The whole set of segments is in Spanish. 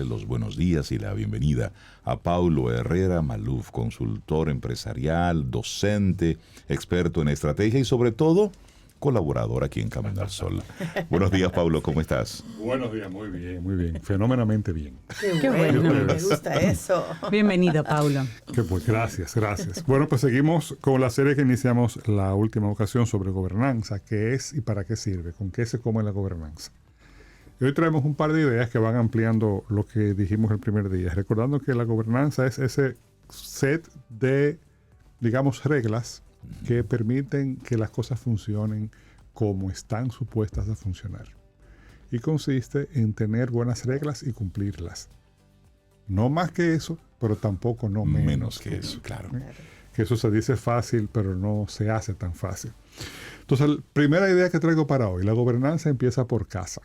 darle los buenos días y la bienvenida a Paulo Herrera Maluf, consultor empresarial, docente, experto en estrategia y sobre todo colaborador aquí en Camino al Sol. Buenos días, Paulo, ¿cómo estás? Buenos días, muy bien, fenomenalmente bien. Qué bueno, me gusta eso. Bienvenido, Paulo. Pues gracias. Bueno, pues seguimos con la serie que iniciamos la última ocasión sobre gobernanza, qué es y para qué sirve, con qué se come la gobernanza. Y hoy traemos un par de ideas que van ampliando lo que dijimos el primer día, recordando que la gobernanza es ese set de, digamos, reglas que permiten que las cosas funcionen como están supuestas a funcionar. Y consiste en tener buenas reglas y cumplirlas. No más que eso, pero tampoco no menos que eso. Claro. Que eso se dice fácil, pero no se hace tan fácil. Entonces, la primera idea que traigo para hoy, la gobernanza empieza por casa.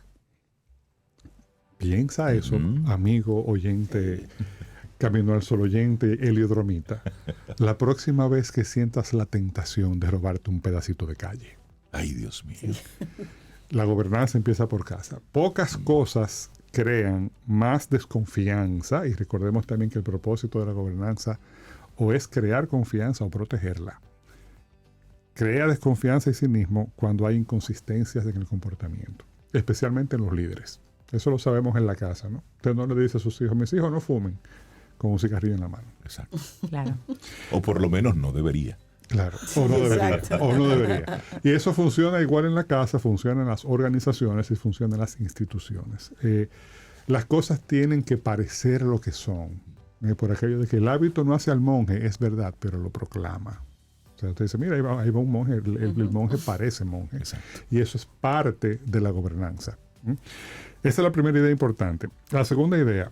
Piensa eso, amigo, oyente, Camino al Sol oyente, heliodromita, la próxima vez que sientas la tentación de robarte un pedacito de calle. Ay, Dios mío. La gobernanza empieza por casa. Pocas cosas crean más desconfianza, y recordemos también que el propósito de la gobernanza o es crear confianza o protegerla. Crea desconfianza y cinismo cuando hay inconsistencias en el comportamiento, especialmente en los líderes. Eso lo sabemos en la casa, ¿no? Usted no le dice a sus hijos, mis hijos no fumen, con un cigarrillo en la mano. Exacto. Claro. O por lo menos no debería. Claro, o no debería. Y eso funciona igual en la casa, funciona en las organizaciones y funciona en las instituciones. Las cosas tienen que parecer lo que son. Por aquello de que el hábito no hace al monje, es verdad, pero lo proclama. O sea, usted dice, mira, ahí va un monje, el monje parece monje. Exacto. Y eso es parte de la gobernanza. Esa es la primera idea importante. La segunda idea,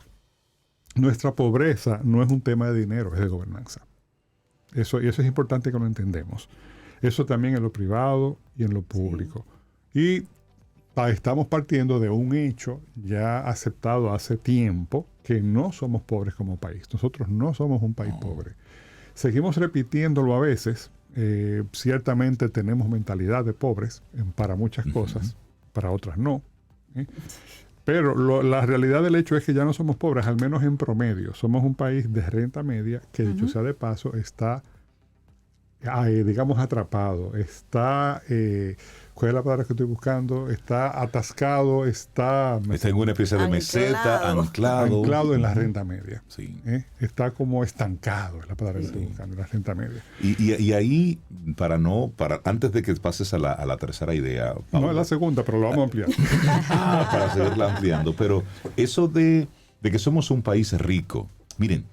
nuestra pobreza no es un tema de dinero, es de gobernanza. Y eso es importante que lo entendemos. Eso también en lo privado y en lo público. Sí. Y estamos partiendo de un hecho ya aceptado hace tiempo, que no somos pobres como país. Nosotros no somos un país pobre. Seguimos repitiéndolo a veces. Ciertamente tenemos mentalidad de pobres para muchas cosas, para otras no. Pero la realidad del hecho es que ya no somos pobres, al menos en promedio. Somos un país de renta media que, dicho sea de paso, está, digamos, atrapado. Está, ¿cuál es la palabra que estoy buscando? Está atascado, está en una especie de meseta, anclado en la renta media. Sí. Está como estancado, es la palabra que estoy buscando, en la renta media. Y ahí, antes de que pases a la tercera idea, Pablo, no es la segunda, pero lo vamos a ampliar. Para seguirla ampliando. Pero eso de que somos un país rico, miren,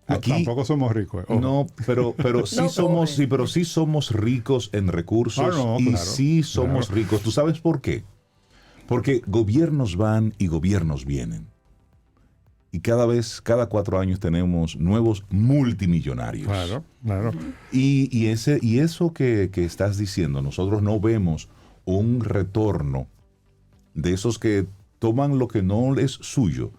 aquí tampoco somos ricos. No, pero sí no somos, sí somos ricos en recursos sí somos ricos. ¿Tú sabes por qué? Porque gobiernos van y gobiernos vienen. Y cada 4 años tenemos nuevos multimillonarios. Claro. Y eso que estás diciendo, nosotros no vemos un retorno de esos que toman lo que no es suyo.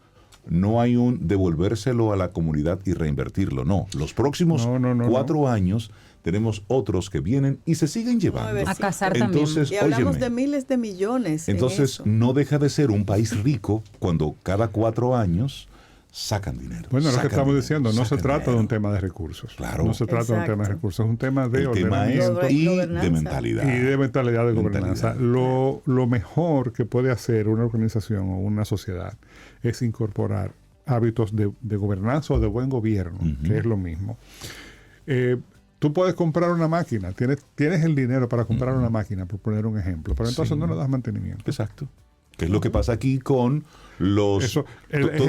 No hay un devolvérselo a la comunidad y reinvertirlo. No, los próximos 4 años tenemos otros que vienen y se siguen llevando. A cazar entonces, también. Y hablamos de miles de millones. Entonces, no deja de ser un país rico cuando cada 4 años sacan dinero. Bueno, lo que estamos diciendo, no se trata de un tema de recursos. Claro. No se trata de un tema de recursos, es un tema de ordenamiento y de mentalidad. Y de mentalidad de gobernanza. Lo mejor que puede hacer una organización o una sociedad es incorporar hábitos de gobernanza o de buen gobierno, que es lo mismo. Tú puedes comprar una máquina, tienes el dinero para comprar una máquina, por poner un ejemplo, pero entonces no le das mantenimiento. Exacto. Que es lo que pasa aquí con todo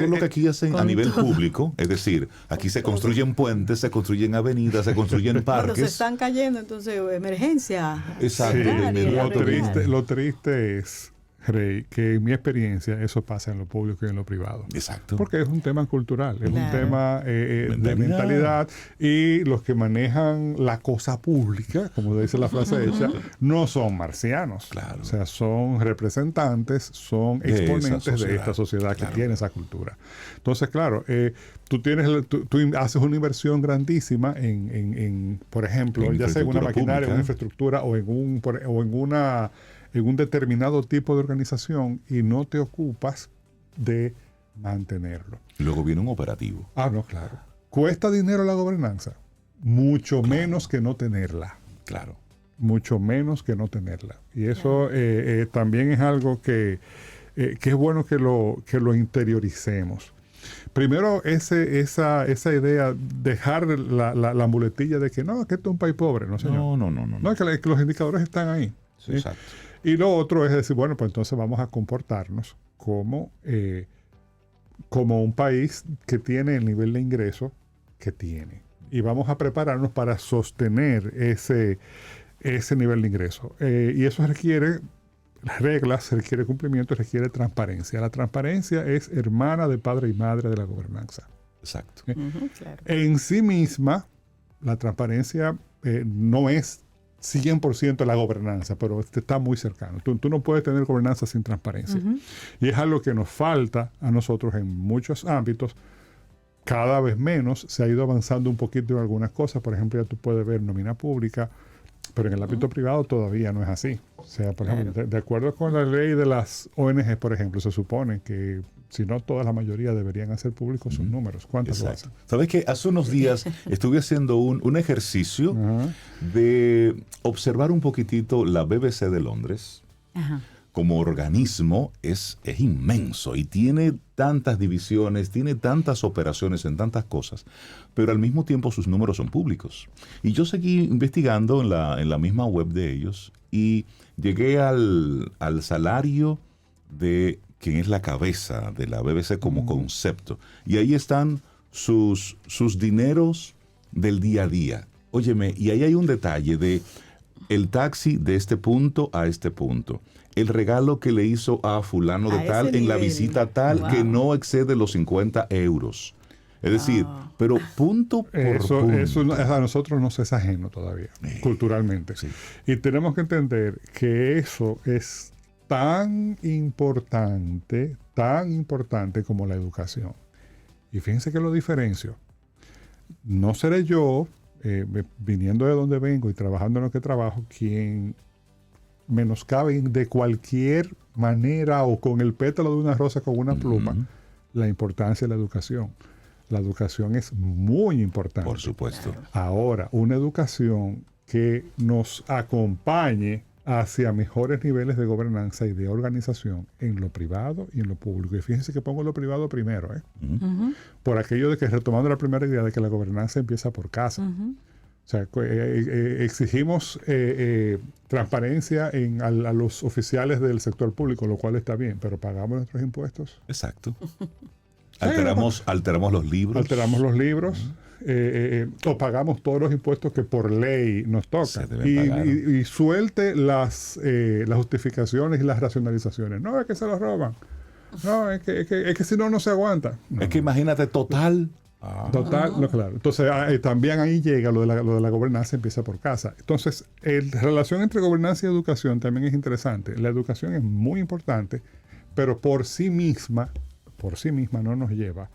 lo que aquí hacen a nivel público, es decir, aquí se construyen puentes, se construyen avenidas, se construyen parques. Cuando se están cayendo, entonces, emergencia. Exacto. Lo triste es, Rey, que en mi experiencia eso pasa en lo público y en lo privado. Exacto. Porque es un tema cultural, es un tema de mentalidad, y los que manejan la cosa pública, como dice la frase hecha, no son marcianos. Claro. O sea, son representantes, son exponentes de esta sociedad que tiene esa cultura. Entonces, claro, tú haces una inversión grandísima en por ejemplo, ya sea en una maquinaria, en una infraestructura o en un determinado tipo de organización, y no te ocupas de mantenerlo. Luego viene un operativo. Ah, no, claro. ¿Cuesta dinero la gobernanza? Mucho menos que no tenerla. Claro. Mucho menos que no tenerla. Y eso también es algo que es bueno que lo interioricemos. Primero, esa idea, dejar la muletilla de que no, que esto es un país pobre. No, señor. No. No, es que los indicadores están ahí. Sí, exacto. Y lo otro es decir, bueno, pues entonces vamos a comportarnos como un país que tiene el nivel de ingreso que tiene. Y vamos a prepararnos para sostener ese nivel de ingreso. Y eso requiere reglas, requiere cumplimiento, requiere transparencia. La transparencia es hermana de padre y madre de la gobernanza. Exacto. Claro. En sí misma, la transparencia no es 100% la gobernanza, pero está muy cercano. Tú no puedes tener gobernanza sin transparencia. Y es algo que nos falta a nosotros en muchos ámbitos. Cada vez menos se ha ido avanzando un poquito en algunas cosas. Por ejemplo, ya tú puedes ver nómina pública, pero en el ámbito privado todavía no es así. O sea, por ejemplo, de acuerdo con la ley de las ONG, por ejemplo, se supone que si no toda la mayoría deberían hacer públicos sus números. ¿Cuántas lo hacen? ¿Sabes qué? Hace unos días estuve haciendo un ejercicio de observar un poquitito la BBC de Londres. Ajá. Como organismo es inmenso y tiene tantas divisiones, tiene tantas operaciones en tantas cosas, pero al mismo tiempo sus números son públicos. Y yo seguí investigando en la misma web de ellos y llegué al salario de quien es la cabeza de la BBC como concepto. Y ahí están sus dineros del día a día. Óyeme, y ahí hay un detalle de el taxi de este punto a este punto. El regalo que le hizo a fulano de tal en la visita tal que no excede los 50 euros. Es decir, pero punto por punto. Eso a nosotros nos es ajeno todavía, culturalmente. Sí. Y tenemos que entender que eso es tan importante como la educación. Y fíjense que lo diferencio. No seré yo, viniendo de donde vengo y trabajando en lo que trabajo, quien menoscabe de cualquier manera o con el pétalo de una rosa con una pluma la importancia de la educación. La educación es muy importante. Por supuesto. Ahora, una educación que nos acompañe hacia mejores niveles de gobernanza y de organización en lo privado y en lo público. Y fíjense que pongo lo privado primero, por aquello de que, retomando la primera idea de que la gobernanza empieza por casa. O sea, exigimos transparencia a los oficiales del sector público, lo cual está bien, pero ¿pagamos nuestros impuestos? Exacto. Alteramos los libros. Alteramos los libros. O pagamos todos los impuestos que por ley nos tocan. Y suelte las justificaciones y las racionalizaciones. No, es que se los roban. No, es que si no se aguanta. No. Es que imagínate, total. Total, no, claro. Entonces, también ahí llega lo de la gobernanza, empieza por casa. Entonces, la relación entre gobernanza y educación también es interesante. La educación es muy importante, pero por sí misma no nos lleva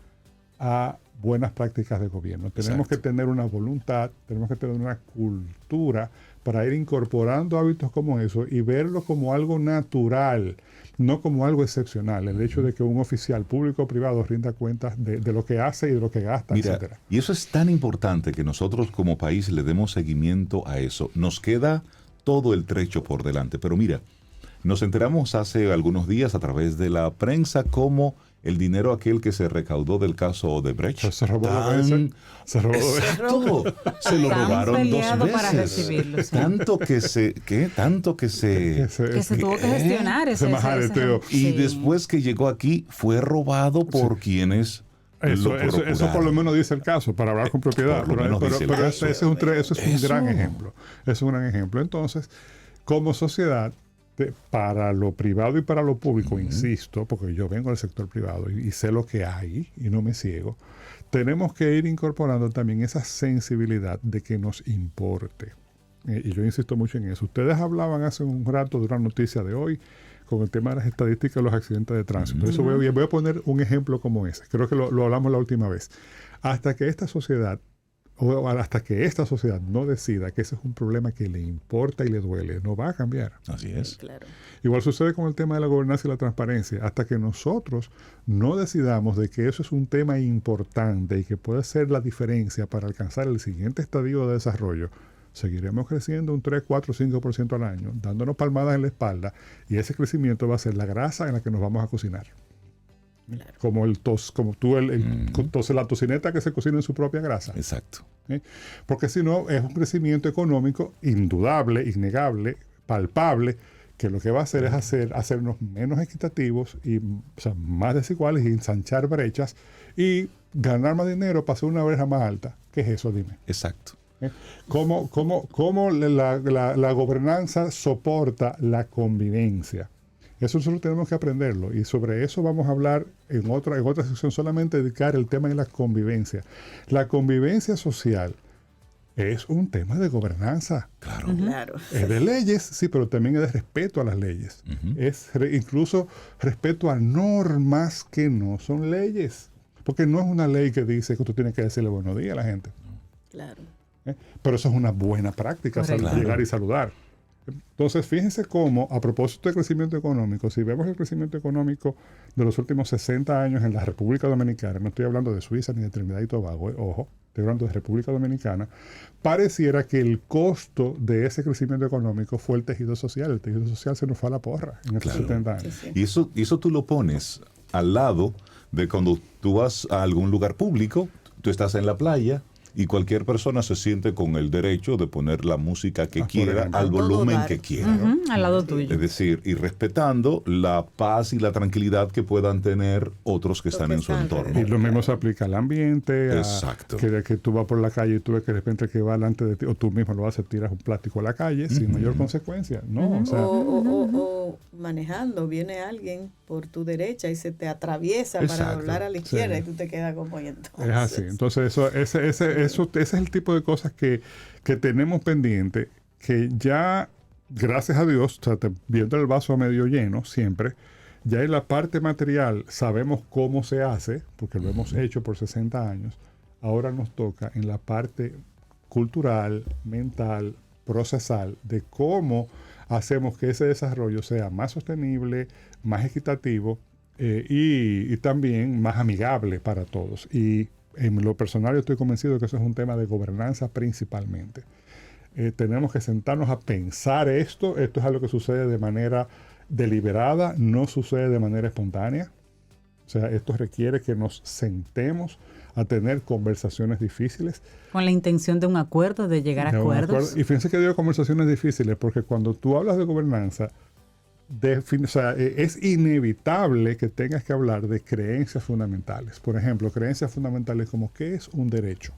a buenas prácticas de gobierno. Tenemos que tener una voluntad, tenemos que tener una cultura para ir incorporando hábitos como eso y verlo como algo natural, no como algo excepcional. El hecho de que un oficial público o privado rinda cuentas de lo que hace y de lo que gasta, etc. Y eso es tan importante que nosotros como país le demos seguimiento a eso. Nos queda todo el trecho por delante. Pero mira, nos enteramos hace algunos días a través de la prensa cómo el dinero aquel que se recaudó del caso Odebrecht. Se robó dos veces. Se lo robaron dos veces. Para recibirlo, sí. Tanto que se tuvo que gestionar ese majareteo. Y después que llegó aquí, fue robado por quienes eso por lo menos dice el caso, para hablar con propiedad. Pero eso es un gran ejemplo. Es un gran ejemplo. Entonces, como sociedad, para lo privado y para lo público, insisto, porque yo vengo del sector privado y sé lo que hay y no me ciego, tenemos que ir incorporando también esa sensibilidad de que nos importe. Y yo insisto mucho en eso. Ustedes hablaban hace un rato de una noticia de hoy con el tema de las estadísticas de los accidentes de tránsito. Eso voy a poner un ejemplo como ese. Creo que lo hablamos la última vez. Hasta que esta sociedad o hasta que esta sociedad no decida que ese es un problema que le importa y le duele, no va a cambiar. Así es. Claro. Igual sucede con el tema de la gobernanza y la transparencia. Hasta que nosotros no decidamos de que eso es un tema importante y que puede ser la diferencia para alcanzar el siguiente estadio de desarrollo, seguiremos creciendo un 3, 4, 5% al año, dándonos palmadas en la espalda, y ese crecimiento va a ser la grasa en la que nos vamos a cocinar. Claro. Como entonces la tocineta que se cocina en su propia grasa. Exacto. ¿Sí? Porque si no, es un crecimiento económico indudable, innegable, palpable, que lo que va a hacer es hacernos menos equitativos y, o sea, más desiguales y ensanchar brechas y ganar más dinero para hacer una brecha más alta. ¿Qué es eso? Dime. Exacto. ¿Cómo la gobernanza soporta la convivencia? Eso nosotros tenemos que aprenderlo, y sobre eso vamos a hablar en otra sección, solamente dedicar el tema de la convivencia. La convivencia social es un tema de gobernanza. Claro. Claro. Es de leyes, sí, pero también es de respeto a las leyes. Es incluso respeto a normas que no son leyes. Porque no es una ley que dice que tú tienes que decirle buenos días a la gente. Claro. Pero eso es una buena práctica, Correcto. llegar y saludar. Entonces, fíjense cómo, a propósito de crecimiento económico, si vemos el crecimiento económico de los últimos 60 años en la República Dominicana, no estoy hablando de Suiza ni de Trinidad y Tobago, ojo, estoy hablando de República Dominicana, pareciera que el costo de ese crecimiento económico fue el tejido social. El tejido social se nos fue a la porra en estos Claro. 70 años. Sí, sí. Y eso tú lo pones al lado de cuando tú vas a algún lugar público, tú estás en la playa y cualquier persona se siente con el derecho de poner la música que Por quiera ejemplo. al A todo volumen dar. que quiera. Ujú, al lado tuyo. Es decir, y respetando la paz y la tranquilidad que puedan tener otros que Los están que en su están entorno. Y lo mismo se aplica al ambiente, Exacto. que tú vas por la calle y tú ves que de repente que va delante de ti, o tú mismo lo haces, tiras un plástico a la calle sin mayor consecuencia. No, o sea, O manejando, viene alguien por tu derecha y se te atraviesa para Exacto. doblar a la izquierda Sí. y tú te quedas como y entonces. es así. Entonces, ese es el tipo de cosas que tenemos pendiente, que ya, gracias a Dios, o sea, viendo el vaso a medio lleno siempre, ya en la parte material sabemos cómo se hace, porque lo hemos hecho por 60 años. Ahora nos toca en la parte cultural, mental, procesal, de cómo hacemos que ese desarrollo sea más sostenible, más equitativo y también más amigable para todos. Y en lo personal yo estoy convencido que eso es un tema de gobernanza principalmente. Tenemos que sentarnos a pensar esto es algo que sucede de manera deliberada, no sucede de manera espontánea. O sea, esto requiere que nos sentemos a tener conversaciones difíciles. Con la intención de un acuerdo, de llegar a De un acuerdos. acuerdo. Y fíjense que digo conversaciones difíciles porque cuando tú hablas de gobernanza, o sea, es inevitable que tengas que hablar de creencias fundamentales. Por ejemplo, creencias fundamentales como ¿qué es un derecho?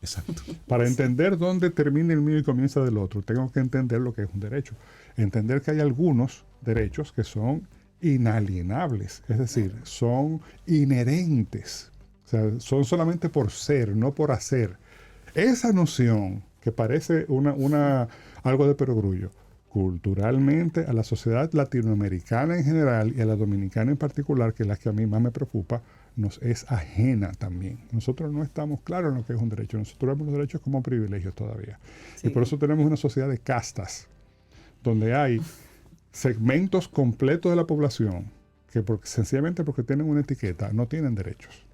Exacto. Para entender dónde termina el mío y comienza del otro, tengo que entender lo que es un derecho. Entender que hay algunos derechos que son inalienables, es decir, son inherentes. O sea, son solamente por ser, no por hacer. Esa noción, que parece algo de perogrullo, culturalmente a la sociedad latinoamericana en general y a la dominicana en particular, que es la que a mí más me preocupa, nos es ajena también. Nosotros no estamos claros en lo que es un derecho. Nosotros vemos los derechos como privilegios todavía. Sí. Y por eso tenemos una sociedad de castas, donde hay segmentos completos de la población que sencillamente porque tienen una etiqueta no tienen derechos.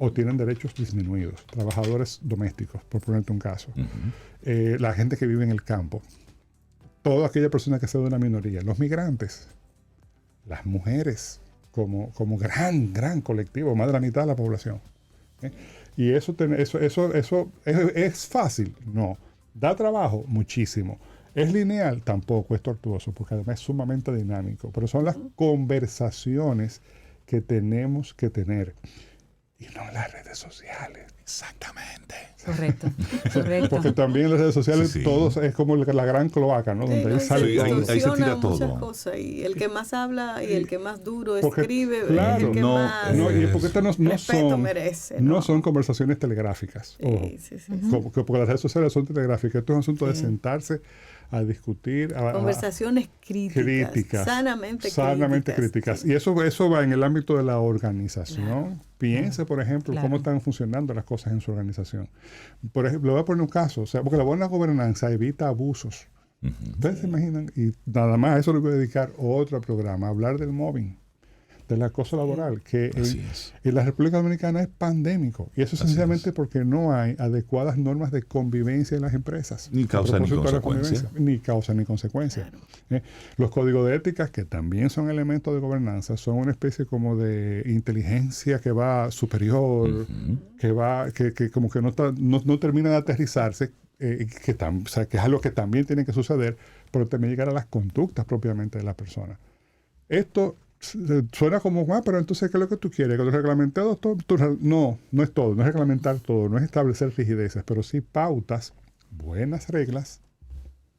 O tienen derechos disminuidos. Trabajadores domésticos, por ponerte un caso. La gente que vive en el campo. Toda aquella persona que sea de una minoría. Los migrantes. Las mujeres. Como gran colectivo. Más de la mitad de la población. Y eso es fácil. No. Da trabajo muchísimo. ¿Es lineal? Tampoco. Es tortuoso. Porque además es sumamente dinámico. Pero son las conversaciones que tenemos que tener. Y no en las redes sociales. Exactamente. Correcto, correcto. Porque también en las redes sociales Sí, sí. todo es como la gran cloaca, ¿no? Sí, Donde no, ahí y sale Sí, todo. ahí se distorsiona tira muchas todo. cosas, y el que más habla y el que más duro Porque, escribe es claro, el que no, más No, y porque estas no respeto son, merece, no ¿no? son conversaciones telegráficas. Ojo. Sí, sí, sí. Porque las redes sociales son telegráficas. Esto es un asunto de Sí. sentarse a discutir. Conversaciones críticas, sanamente críticas. Sí. Y eso va en el ámbito de la organización. Piense, por ejemplo, cómo están funcionando las cosas en su organización. Por ejemplo, le voy a poner un caso, o sea, porque la buena gobernanza evita abusos. Ustedes se imaginan, y nada más a eso le voy a dedicar otro programa, hablar del mobbing, del acoso laboral, que en la República Dominicana es pandémico. Y eso sencillamente porque no hay adecuadas normas de convivencia en las empresas. Ni causa ni consecuencia. Ni causa ni consecuencia. Claro. Los códigos de ética, que también son elementos de gobernanza, son una especie como de inteligencia que va superior, que como que no termina de aterrizarse, o sea, que es algo que también tiene que suceder, pero también llegar a las conductas propiamente de la persona. Esto suena como, pero entonces, ¿qué es lo que tú quieres? ¿Que lo reglamentado todo? No es todo, no es reglamentar todo, no es establecer rigideces, pero sí pautas, buenas reglas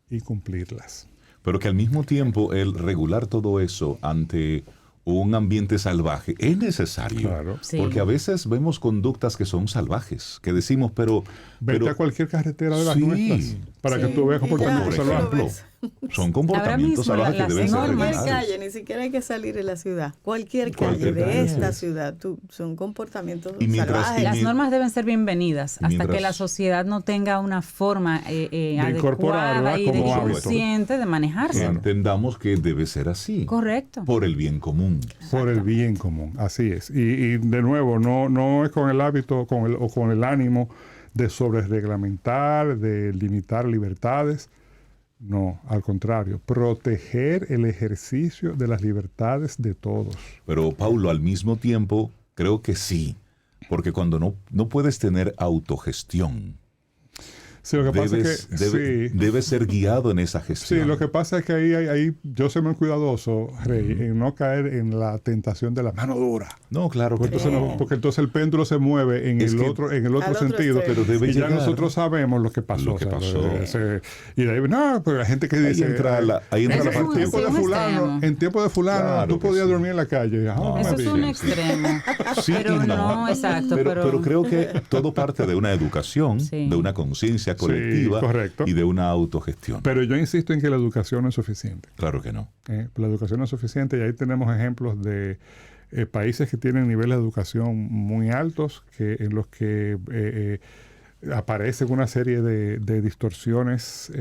y cumplirlas. Pero que al mismo tiempo el regular todo eso ante un ambiente salvaje es necesario. Claro. Sí. Porque a veces vemos conductas que son salvajes, que decimos, Vete a cualquier carretera de las sí, nuestras para que tú veas comportamientos por salvajes. ejemplo, son comportamientos Ahora mismo salvajes que deben ser Cualquier regulares. calle, ni siquiera hay que salir de la ciudad. Cualquier Cualquier calle de calle, esta sí. ciudad son comportamientos Y mientras- salvajes. Las normas deben ser bienvenidas hasta Mientras- que la sociedad no tenga una forma incorporarla adecuada y como hábito. consciente de manejarse. Claro. Entendamos que debe ser así. Correcto. Por el bien común. Por el bien común, así es. Y de nuevo, no es con el hábito o con el ánimo de sobrereglamentar, de limitar libertades. No, al contrario, proteger el ejercicio de las libertades de todos. Pero, Paulo, al mismo tiempo, creo que sí. Porque cuando no puedes tener autogestión, Sí, lo que pasa es que debes ser guiado en esa gestión. Sí, lo que pasa es que ahí yo soy muy cuidadoso, Rey, en no caer en la tentación de la mano dura. No, claro que Porque entonces el péndulo se mueve en el otro sentido, pero debe y ya llegar. nosotros sabemos lo que pasó. Lo que pasó. Y de ahí, pero la gente que Ahí dice, entra la Eso es parte. un extremo. en tiempo de fulano, Claro tú que podías sí. dormir en la calle. No, Eso es un sí. extremo. Sí pero y no, exacto. Pero creo que todo parte de una educación, Sí. de una conciencia colectiva correcto. y de una autogestión. Pero yo insisto en que la educación no es suficiente. Claro que no. La educación no es suficiente y ahí tenemos ejemplos de países que tienen niveles de educación muy altos, en los que aparecen una serie de distorsiones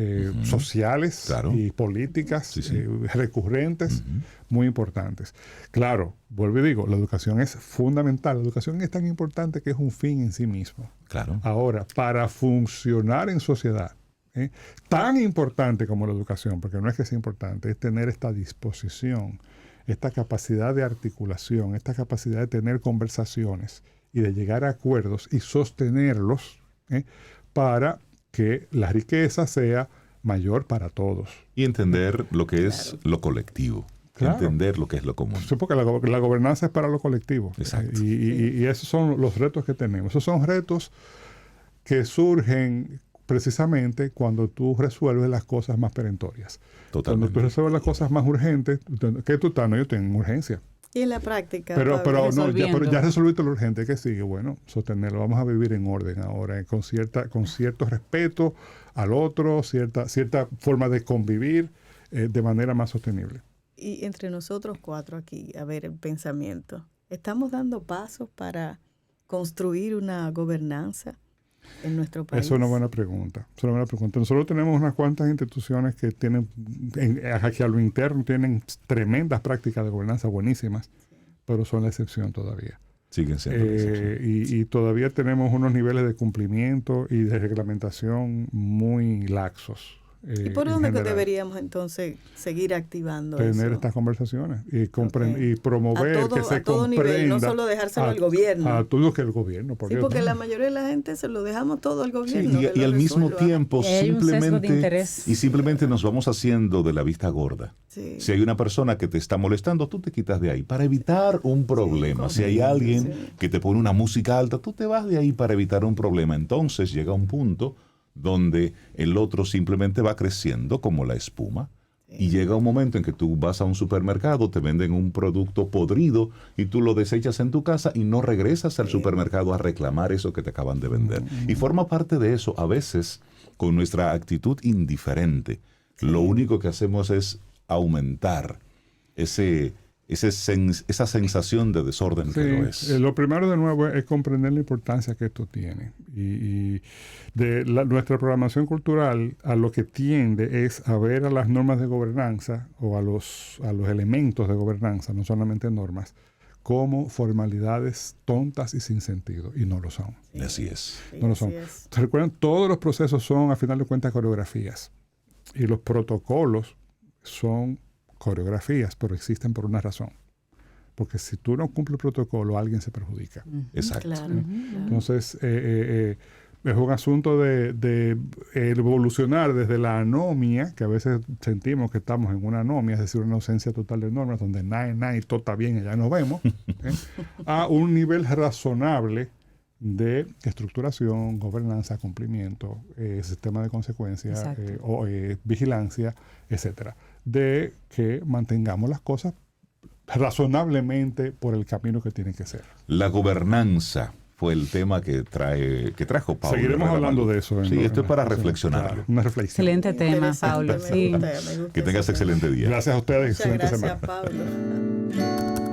sociales Claro. y políticas Sí, sí. recurrentes, muy importantes. Claro, vuelvo y digo, la educación es fundamental. La educación es tan importante que es un fin en sí mismo. Claro. Ahora, para funcionar en sociedad, tan importante como la educación, porque no es que sea importante, es tener esta disposición, esta capacidad de articulación, esta capacidad de tener conversaciones y de llegar a acuerdos y sostenerlos para que la riqueza sea mayor para todos. Y entender lo que es lo colectivo. Claro. Entender lo que es lo común. Sí, porque la gobernanza es para lo colectivo. Exacto. Y esos son los retos que tenemos. Esos son retos que surgen precisamente cuando tú resuelves las cosas más perentorias. Totalmente. Cuando tú resuelves las cosas más urgentes, ¿qué tú estás? No, yo tengo urgencia. Y en la práctica. Pero resolviendo. ya resolviste lo urgente. ¿Qué sigue? Bueno, sostenerlo. Vamos a vivir en orden ahora, con cierto respeto al otro, cierta forma de convivir de manera más sostenible. Y entre nosotros cuatro aquí, a ver el pensamiento. ¿Estamos dando pasos para construir una gobernanza en nuestro país? Esa es una buena pregunta. Nosotros tenemos unas cuantas instituciones que tienen, hacia lo interno, tienen tremendas prácticas de gobernanza buenísimas, pero son la excepción todavía. Siguen siendo la excepción. Y todavía tenemos unos niveles de cumplimiento y de reglamentación muy laxos. ¿Y por dónde que deberíamos entonces seguir activando tener eso? estas conversaciones y Okay. promover a todo, que se a todo comprenda nivel, no solo dejárselo al gobierno. a todo lo que el gobierno, por Sí, Dios, porque no. la mayoría de la gente se lo dejamos todo al Sí, gobierno. que y lo al mismo resuelva. tiempo Hay un sesgo de simplemente interés. y simplemente nos vamos haciendo de la vista gorda. Sí. Si hay una persona que te está molestando, tú te quitas de ahí para evitar un problema. Si hay correcto, alguien sí. que te pone una música alta, tú te vas de ahí para evitar un problema. Entonces llega un punto donde el otro simplemente va creciendo como la espuma. Y llega un momento en que tú vas a un supermercado, te venden un producto podrido y tú lo desechas en tu casa y no regresas al supermercado a reclamar eso que te acaban de vender. Y forma parte de eso, a veces, con nuestra actitud indiferente, Lo único que hacemos es aumentar esa sensación de desorden que lo es. Lo primero de nuevo es comprender la importancia que esto tiene. Y nuestra programación cultural a lo que tiende es a ver a las normas de gobernanza o a los elementos de gobernanza, no solamente normas, como formalidades tontas y sin sentido, y no lo son. Sí, así es. Sí, No lo son. ¿Se recuerdan? Todos los procesos son, a final de cuentas, coreografías. Y los protocolos son coreografías, pero existen por una razón. Porque si tú no cumples el protocolo, alguien se perjudica. Exacto. Claro. Entonces, es un asunto de evolucionar desde la anomia, que a veces sentimos que estamos en una anomia, es decir, una ausencia total de normas, donde nada y todo está bien y ya nos vemos, a un nivel razonable de estructuración, gobernanza, cumplimiento, sistema de consecuencias, vigilancia, etcétera. De que mantengamos las cosas razonablemente por el camino que tienen que ser. La gobernanza fue el tema que trajo Pablo. Seguiremos hablando de eso. Sí, esto es para reflexionarlo. Una reflexión. Excelente tema, Pablo. Me gusta Que tengas ese tema. excelente día. Gracias a ustedes. Muchas Excelente gracias, semana. Pablo.